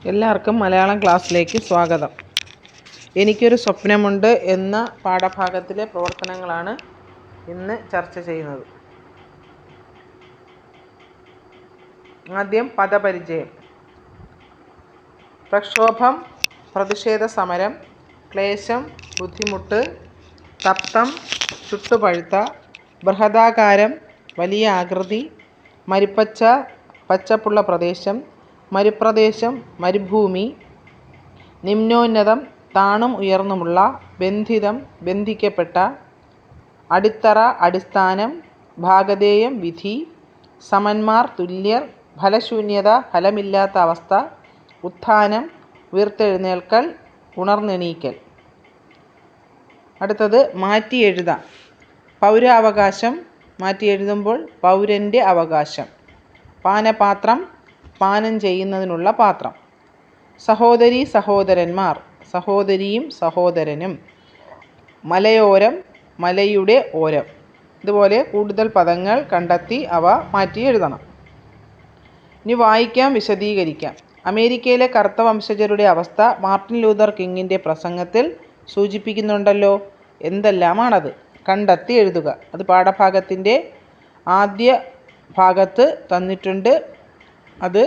എല്ലാവർക്കും മലയാളം ക്ലാസ്സിലേക്ക് സ്വാഗതം. എനിക്കൊരു സ്വപ്നമുണ്ട് എന്ന പാഠഭാഗത്തിലെ പ്രവർത്തനങ്ങളാണ് ഇന്ന് ചർച്ച ചെയ്യുന്നത്. ആദ്യം പദപരിചയം. പ്രക്ഷോഭം, പ്രതിഷേധ സമരം, ക്ലേശം, ബുദ്ധിമുട്ട്, തപ്തം, ചുട്ടുപഴുത്ത, ബൃഹദാകാരം, വലിയ ആകൃതി, മരുപ്പച്ച, പച്ചപ്പുള്ള പ്രദേശം, മരുപ്രദേശം, മരുഭൂമി, നിമ്നോന്നതം, താണും ഉയർന്നുമുള്ള, ബന്ധിതം, ബന്ധിക്കപ്പെട്ട, അടിത്തറ, അടിസ്ഥാനം, ഭാഗധേയം, വിധി, സമന്മാർ, തുല്യർ, ഫലശൂന്യത, ഫലമില്ലാത്ത അവസ്ഥ, ഉത്ഥാനം, ഉയർത്തെഴുന്നേൽക്കൽ, ഉണർന്നെണീക്കൽ. അടുത്തത് മാറ്റി എഴുതാം. പൗരാവകാശം മാറ്റി എഴുതുമ്പോൾ പൗരൻ്റെ അവകാശം. പാനപാത്രം, പാനം ചെയ്യുന്നതിനുള്ള പാത്രം. സഹോദരീ സഹോദരന്മാർ, സഹോദരിയും സഹോദരനും. മലയോരം, മലയുടെ ഓരം. ഇതുപോലെ കൂടുതൽ പദങ്ങൾ കണ്ടെത്തി അവ മാറ്റി എഴുതണം. ഇനി വായിക്കാം, വിശദീകരിക്കാം. അമേരിക്കയിലെ കറുത്ത വംശജരുടെ അവസ്ഥ മാർട്ടിൻ ലൂതർ കിങ്ങിൻ്റെ പ്രസംഗത്തിൽ സൂചിപ്പിക്കുന്നുണ്ടല്ലോ. എന്തെല്ലാമാണത്? കണ്ടെത്തി എഴുതുക. അത് പാഠഭാഗത്തിൻ്റെ ആദ്യ ഭാഗത്ത് തന്നിട്ടുണ്ട്. അത്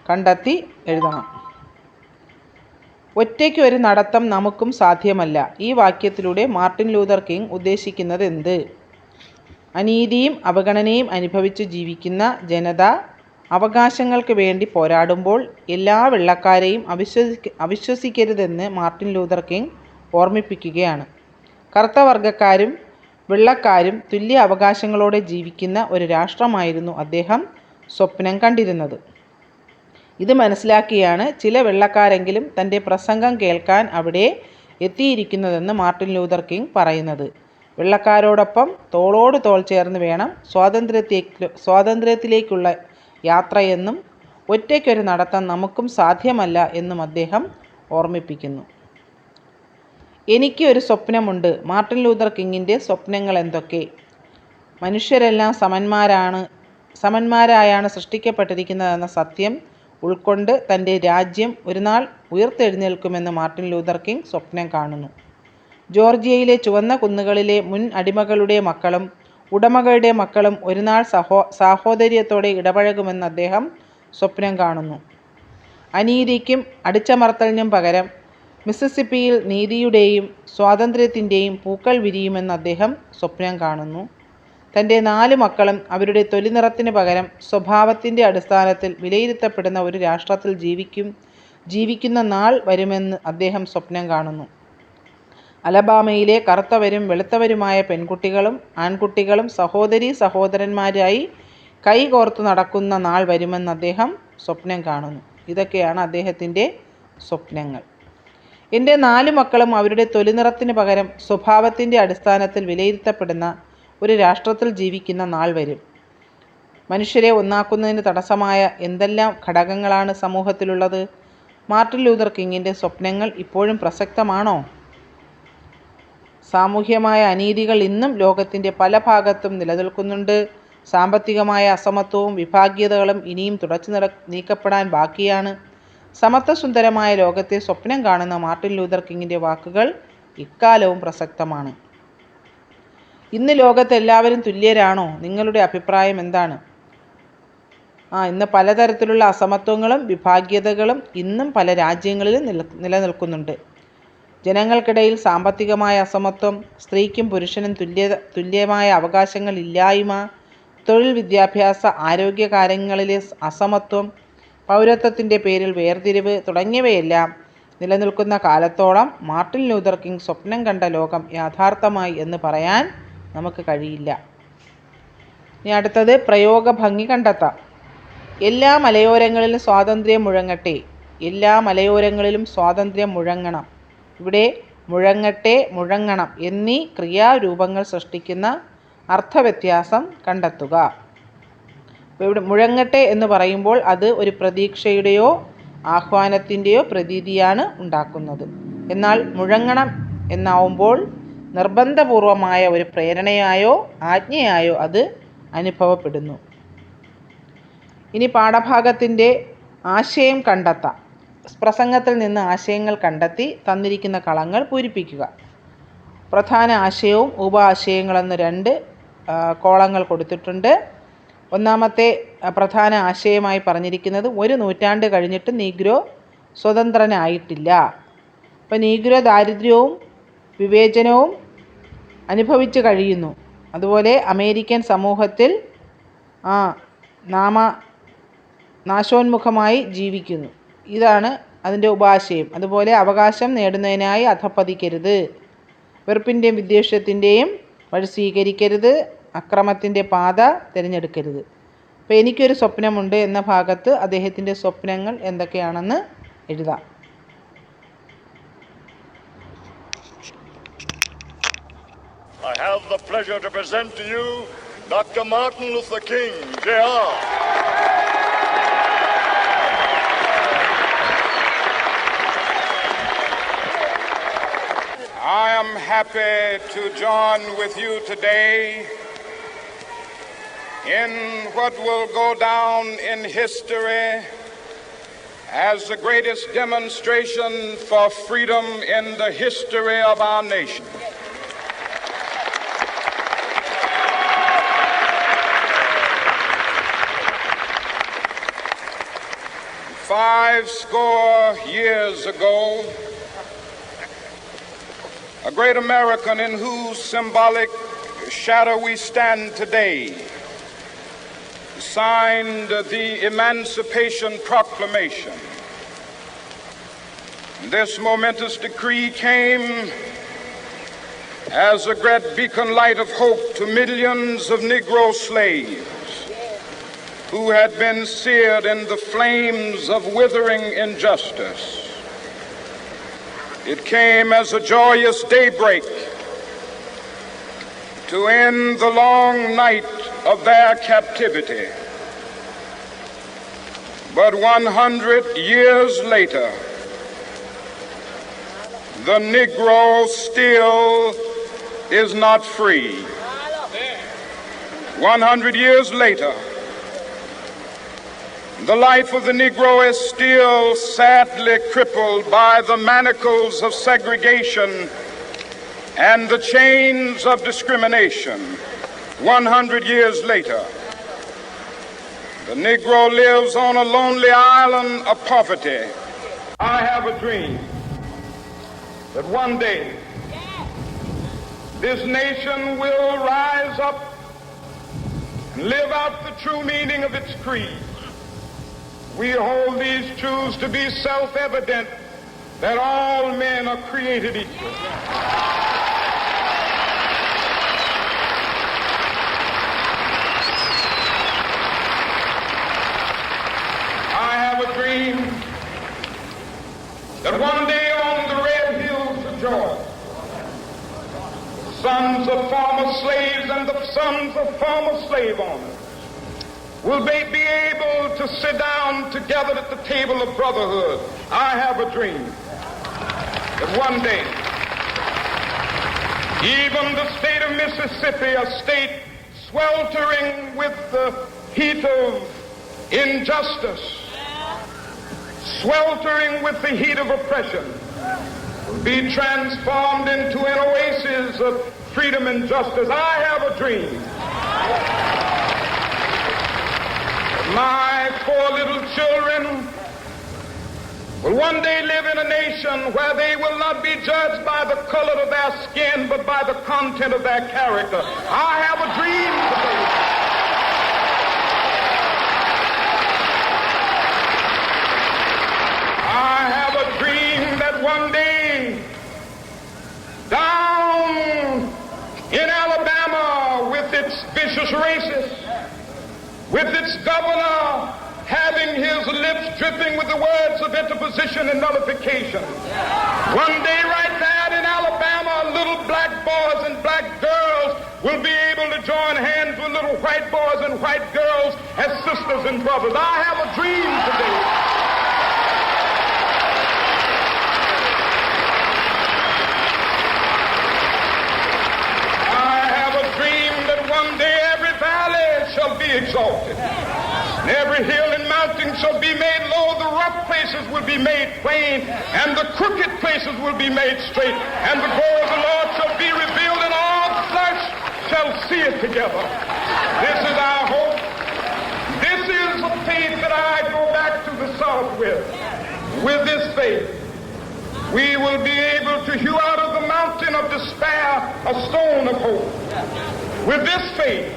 കണ്ടെത്തി എഴുതണം. ഒറ്റയ്ക്ക് ഒരു നടത്തം നമുക്കും സാധ്യമല്ല. ഈ വാക്യത്തിലൂടെ മാർട്ടിൻ ലൂതർ കിങ് ഉദ്ദേശിക്കുന്നത് എന്ത്? അനീതിയും അവഗണനയും അനുഭവിച്ച് ജീവിക്കുന്ന ജനത അവകാശങ്ങൾക്ക് വേണ്ടി പോരാടുമ്പോൾ എല്ലാ വെള്ളക്കാരെയും അവിശ്വസിക്കരുതെന്ന് മാർട്ടിൻ ലൂതർ കിങ് ഓർമ്മിപ്പിക്കുകയാണ്. കറുത്ത വർഗക്കാരും വെള്ളക്കാരും തുല്യ അവകാശങ്ങളോടെ ജീവിക്കുന്ന ഒരു രാഷ്ട്രമായിരുന്നു അദ്ദേഹം സ്വപ്നം കണ്ടിരുന്നത്. ഇത് മനസ്സിലാക്കിയാണ് ചില വെള്ളക്കാരെങ്കിലും തൻ്റെ പ്രസംഗം കേൾക്കാൻ അവിടെ എത്തിയിരിക്കുന്നതെന്ന് മാർട്ടിൻ ലൂതർ കിങ് പറയുന്നത്. വെള്ളക്കാരോടൊപ്പം തോളോട് തോൾ ചേർന്ന് വേണം സ്വാതന്ത്ര്യത്തിലേക്കുള്ള യാത്രയെന്നും ഒറ്റയ്ക്കൊരു നടത്തം നമുക്കും സാധ്യമല്ല എന്നും അദ്ദേഹം ഓർമ്മിപ്പിക്കുന്നു. എനിക്ക് ഒരു സ്വപ്നമുണ്ട്. മാർട്ടിൻ ലൂതർ കിങ്ങിൻ്റെ സ്വപ്നങ്ങൾ എന്തൊക്കെ? മനുഷ്യരെല്ലാം സമന്മാരായാണ് സൃഷ്ടിക്കപ്പെട്ടിരിക്കുന്നതെന്ന സത്യം ഉൾക്കൊണ്ട് തൻ്റെ രാജ്യം ഒരു നാൾ ഉയർത്തെഴുന്നേൽക്കുമെന്ന് മാർട്ടിൻ ലൂതർ കിങ് സ്വപ്നം കാണുന്നു. ജോർജിയയിലെ ചുവന്ന കുന്നുകളിലെ മുൻ അടിമകളുടെ മക്കളും ഉടമകളുടെ മക്കളും ഒരു നാൾ സാഹോദര്യത്തോടെ ഇടപഴകുമെന്ന് അദ്ദേഹം സ്വപ്നം കാണുന്നു. അനീതിക്കും അടിച്ചമർത്തലിനും പകരം മിസിസിപ്പിയിൽ നീതിയുടെയും സ്വാതന്ത്ര്യത്തിൻ്റെയും പൂക്കൾ വിരിയുമെന്ന് അദ്ദേഹം സ്വപ്നം കാണുന്നു. തൻ്റെ 4 മക്കളും അവരുടെ തൊലിനിറത്തിന് പകരം സ്വഭാവത്തിൻ്റെ അടിസ്ഥാനത്തിൽ വിലയിരുത്തപ്പെടുന്ന ഒരു രാഷ്ട്രത്തിൽ ജീവിക്കുന്ന നാൾ വരുമെന്ന് അദ്ദേഹം സ്വപ്നം കാണുന്നു. അലബാമയിലെ കറുത്തവരും വെളുത്തവരുമായ പെൺകുട്ടികളും ആൺകുട്ടികളും സഹോദരന്മാരായി കൈകോർത്ത് നടക്കുന്ന നാൾ വരുമെന്ന് അദ്ദേഹം സ്വപ്നം കാണുന്നു. ഇതൊക്കെയാണ് അദ്ദേഹത്തിൻ്റെ സ്വപ്നങ്ങൾ. എൻ്റെ 4 മക്കളും അവരുടെ തൊലിനിറത്തിന് പകരം സ്വഭാവത്തിൻ്റെ അടിസ്ഥാനത്തിൽ വിലയിരുത്തപ്പെടുന്ന ഒരു രാഷ്ട്രത്തിൽ ജീവിക്കുന്ന നാൾ വരും. മനുഷ്യരെ ഒന്നാക്കുന്നതിന് തടസ്സമായ എന്തെല്ലാം ഘടകങ്ങളാണ് സമൂഹത്തിലുള്ളത്? മാർട്ടിൻ ലൂതർ കിങ്ങിൻ്റെ സ്വപ്നങ്ങൾ ഇപ്പോഴും പ്രസക്തമാണോ? സാമൂഹ്യമായ അനീതികൾ ഇന്നും ലോകത്തിൻ്റെ പല ഭാഗത്തും നിലനിൽക്കുന്നുണ്ട്. സാമ്പത്തികമായ അസമത്വവും വിഭാഗീയതകളും ഇനിയും തുടച്ചു നീക്കപ്പെടാൻ ബാക്കിയാണ്. സമത്വസുന്ദരമായ ലോകത്തെ സ്വപ്നം കാണുന്ന മാർട്ടിൻ ലൂതർ കിങ്ങിൻ്റെ വാക്കുകൾ ഇക്കാലവും പ്രസക്തമാണ്. ഇന്ന് ലോകത്ത് എല്ലാവരും തുല്യരാണോ? നിങ്ങളുടെ അഭിപ്രായം എന്താണ്? ഇന്ന് പലതരത്തിലുള്ള അസമത്വങ്ങളും വിഭാഗീയതകളും ഇന്നും പല രാജ്യങ്ങളിലും നിലനിൽക്കുന്നുണ്ട്. ജനങ്ങൾക്കിടയിൽ സാമ്പത്തികമായ അസമത്വം, സ്ത്രീക്കും പുരുഷനും തുല്യമായ അവകാശങ്ങൾ ഇല്ലായ്മ, തൊഴിൽ, വിദ്യാഭ്യാസ, ആരോഗ്യ കാര്യങ്ങളിലെ അസമത്വം, പൗരത്വത്തിൻ്റെ പേരിൽ വേർതിരിവ് തുടങ്ങിയവയെല്ലാം നിലനിൽക്കുന്ന കാലത്തോളം മാർട്ടിൻ ലൂതർ കിങ് സ്വപ്നം കണ്ട ലോകം യാഥാർത്ഥമായി എന്ന് പറയാൻ നമുക്ക് കഴിയില്ല. ഇനി അടുത്തത് പ്രയോഗഭംഗി കണ്ടെത്താം. എല്ലാ മലയോരങ്ങളിലും സ്വാതന്ത്ര്യം മുഴങ്ങട്ടെ. എല്ലാ മലയോരങ്ങളിലും സ്വാതന്ത്ര്യം മുഴങ്ങണം. ഇവിടെ മുഴങ്ങട്ടെ, മുഴങ്ങണം എന്നീ ക്രിയാരൂപങ്ങൾ സൃഷ്ടിക്കുന്ന അർത്ഥവ്യത്യാസം കണ്ടെത്തുക. ഇവിടെ മുഴങ്ങട്ടെ എന്ന് പറയുമ്പോൾ അത് ഒരു പ്രതീക്ഷയുടെയോ ആഹ്വാനത്തിൻ്റെയോ പ്രതീതിയാണ് ഉണ്ടാക്കുന്നത്. എന്നാൽ മുഴങ്ങണം എന്നാവുമ്പോൾ നിർബന്ധപൂർവമായ ഒരു പ്രേരണയായോ ആജ്ഞയായോ അത് അനുഭവപ്പെടുന്നു. ഇനി പാഠഭാഗത്തിൻ്റെ ആശയം കണ്ടെത്താം. പ്രസംഗത്തിൽ നിന്ന് ആശയങ്ങൾ കണ്ടെത്തി തന്നിരിക്കുന്ന കളങ്ങൾ പൂരിപ്പിക്കുക. പ്രധാന ആശയവും ഉപആശയങ്ങളെന്ന് 2 കോളങ്ങൾ കൊടുത്തിട്ടുണ്ട്. ഒന്നാമത്തെ പ്രധാന ആശയമായി പറഞ്ഞിരിക്കുന്നത് 1 നൂറ്റാണ്ട് കഴിഞ്ഞിട്ട് നീഗ്രോ സ്വതന്ത്രനായിട്ടില്ല. അപ്പോൾ നീഗ്രോ ദാരിദ്ര്യവും വിവേചനവും അനുഭവിച്ച് കഴിയുന്നു. അതുപോലെ അമേരിക്കൻ സമൂഹത്തിൽ നാശോന്മുഖമായി ജീവിക്കുന്നു. ഇതാണ് അതിൻ്റെ ഉപാശയം. അതുപോലെ അവകാശം നേടുന്നതിനായി അധപ്പതിക്കരുത്, വെറുപ്പിൻ്റെയും വിദ്വേഷത്തിൻ്റെയും വഴി സ്വീകരിക്കരുത്, അക്രമത്തിൻ്റെ പാത തിരഞ്ഞെടുക്കരുത്. അപ്പോൾ എനിക്കൊരു സ്വപ്നമുണ്ട് എന്ന ഭാഗത്ത് അദ്ദേഹത്തിൻ്റെ സ്വപ്നങ്ങൾ എന്തൊക്കെയാണെന്ന് എഴുതാം. I have the pleasure to present to you Dr. Martin Luther King, Jr. I am happy to join with you today in what will go down in history as the greatest demonstration for freedom in the history of our nation. Five score years ago, a great American in whose symbolic shadow we stand today signed the Emancipation Proclamation. This momentous decree came as a great beacon light of hope to millions of Negro slaves who had been seared in the flames of withering injustice. It came as a joyous daybreak to end the long night of their captivity. But 100 years later, the Negro still is not free. 100 years later, the life of the Negro is still sadly crippled by the manacles of segregation and the chains of discrimination. 100 years later, the Negro lives on a lonely island of poverty. I have a dream that one day this nation will rise up and live out the true meaning of its creed. We hold these truths to be self-evident, that all men are created equal. I have a dream that one day on the red hills of Georgia, the sons of former slaves and the sons of former slave owners will they be able to sit down together at the table of brotherhood. I have a dream that one day, even the state of Mississippi, a state sweltering with the heat of injustice, sweltering with the heat of oppression, will be transformed into an oasis of freedom and justice. I have a dream. My 4 little children will one day live in a nation where they will not be judged by the color of their skin, but by the content of their character. I have a dream today. I have a dream that one day down in Alabama, with its vicious racists, with its governor having his lips dripping with the words of interposition and nullification. One day right there in Alabama, little black boys and black girls will be able to join hands with little white boys and white girls as sisters and brothers. I have a dream today. I have a dream that one day every valley shall be exalted, and every hill and mountain shall be made low, the rough places places will be made plain, and the crooked places will be made straight, and the glory of the Lord shall be revealed, and all flesh shall see it together. This is our hope. This is the faith that I go back to the South with. With this faith, we will be able to hew out of the mountain of despair a stone of hope. With this faith,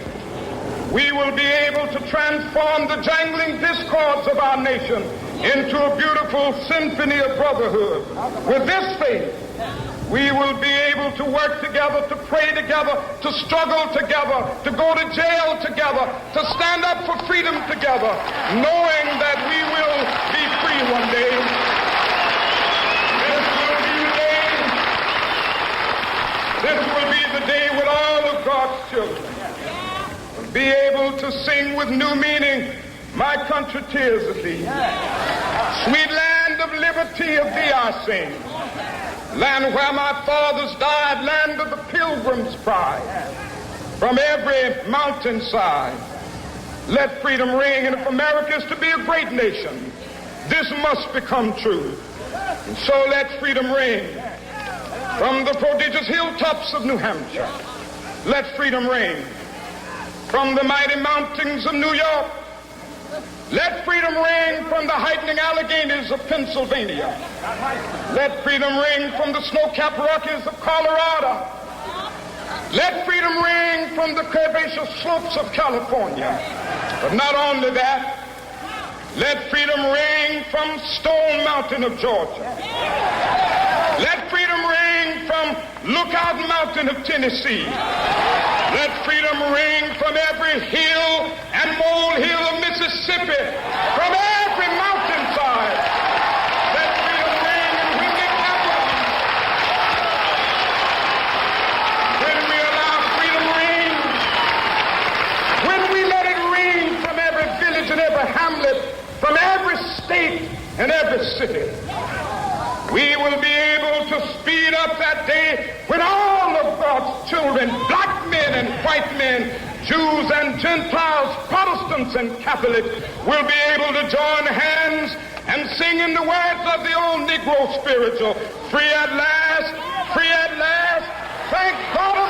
we will be able to transform the jangling discords of our nation into a beautiful symphony of brotherhood. With this faith, we will be able to work together, to pray together, to struggle together, to go to jail together, to stand up for freedom together, knowing that we will be free one day. This will be the day when all of God's children will be able to sing with new meaning, my country, tears of thee. Sweet land of liberty, of thee I sing. Land where my fathers died, land of the pilgrim's pride. From every mountainside, let freedom ring. And if America is to be a great nation, this must become true. And so let freedom ring. From the prodigious hilltops of New Hampshire, let freedom ring. From the mighty mountains of New York, let freedom ring. From the heightening Alleghanies of Pennsylvania, let freedom ring. From the snow-capped Rockies of Colorado, let freedom ring. From the curvaceous slopes of California. But not only that, let freedom ring from Stone Mountain of Georgia. Let freedom ring from Lookout Mountain of Tennessee. Let freedom ring from every hill and molehill of Mississippi, from every mountainside. Let freedom ring, and when it happens, when we allow freedom ring, when we let it ring from every village and every hamlet, from every state and every city, we will be able to speed up that day when all of God's children, black men and white men, Jews and Gentiles, Protestants and Catholics, will be able to join hands and sing in the words of the old Negro spiritual, free at last, thank God